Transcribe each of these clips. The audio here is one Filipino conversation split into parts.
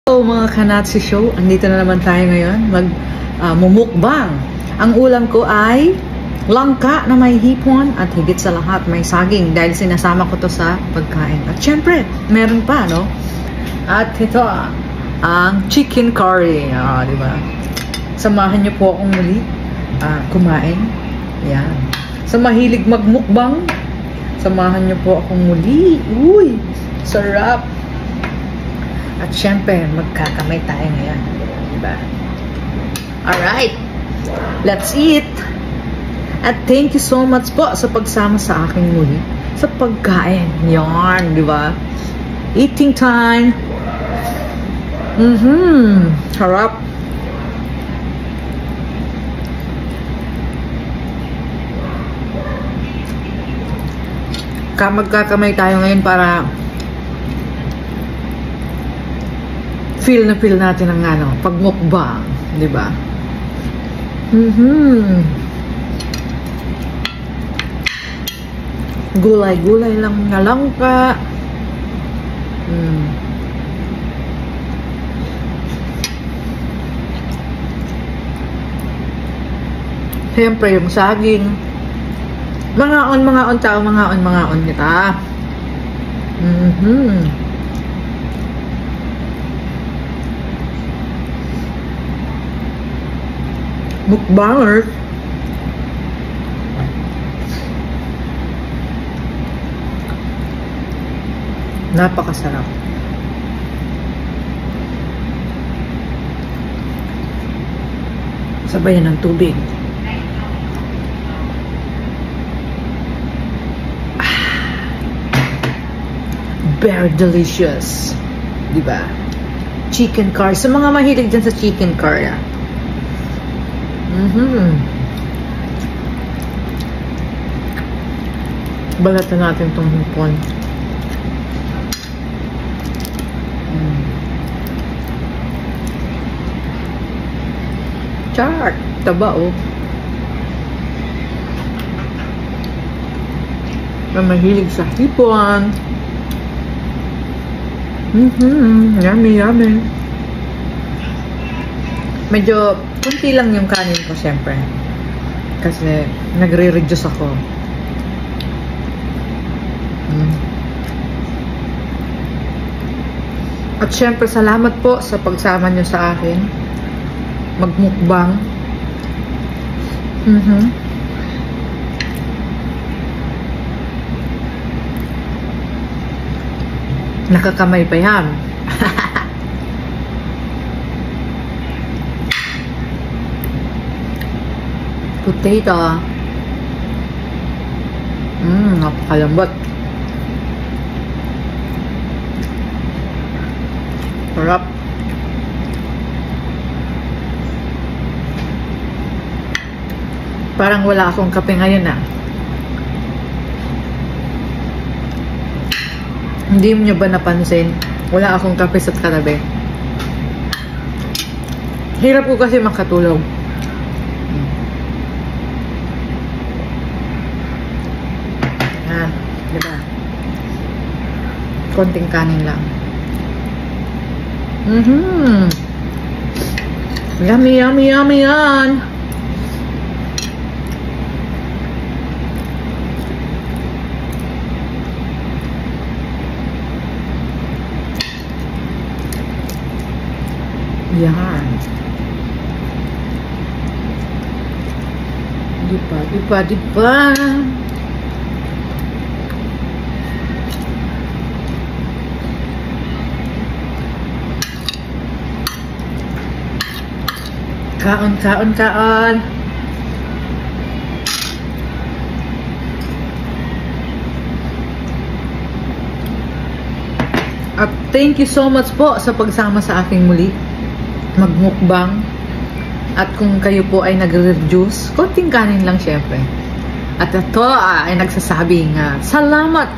Hello mga Kanatsu Show, andito na naman tayo ngayon mumukbang. Ang ulam ko ay langka na may hipon at higit sa lahat may saging dahil sinasama ko to sa pagkain. At syempre, meron pa, no? At ito ang chicken curry, di ba? Samahan niyo po akong muli kumain. Yan. Sa mahilig magmukbang, samahan niyo po akong muli. Uy, sarap! At syempre, magkakamay tayo ngayon. Diba? Alright. Let's eat. At thank you so much po sa pagsama sa akin muli sa pagkain. Yarn, diba? Eating time. Harap. Magkakamay tayo ngayon para feel na feel natin ang pagmukbang, di ba? Gulay-gulay lang na langka. Siyempre yung saging. Mga on tao, mga on kita. Mukbangers. Napakasarap. Sabayan ng tubig. Very delicious. Diba? Chicken curry. Sa mga mahilig dyan sa chicken curry, balatan natin itong hipon. Char! Taba, oh. Mahilig sa hipon. Yummy, yummy. Medyo kunti lang yung kanin ko, syempre. Kasi nagre-reduce ako. At syempre, salamat po sa pagsama nyo sa akin. Magmukbang. Nakakamay pa yan. Potato. Napakalambot. Sarap. Parang wala akong kape ngayon, Hindi niyo ba napansin? Wala akong kape sa katabi. Hirap ko kasi makatulog. Diba? Konting kanin lang. Yummy, yummy, yummy yan. Yan. Diba? Kaon. At thank you so much po sa pagsama sa aking muli magmukbang. At kung kayo po ay nagre-reduce, konting kanin lang syempre. At ito ay nagsasabing salamat.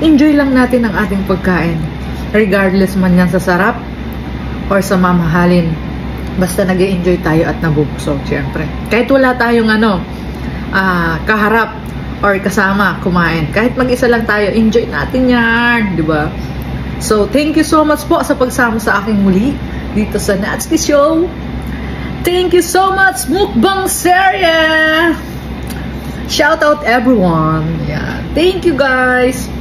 Enjoy lang natin ang ating pagkain. Regardless man yan sa sarap or sa mamahalin. Basta nag-enjoy tayo at nabubusog, syempre. Kahit wala tayong kaharap or kasama kumain. Kahit mag-isa lang tayo, enjoy natin yan, di ba? So, thank you so much po sa pagsama sa aking muli dito sa Natsuki Show. Thank you so much, Mukbang Serye! Shout out everyone. Yeah. Thank you guys.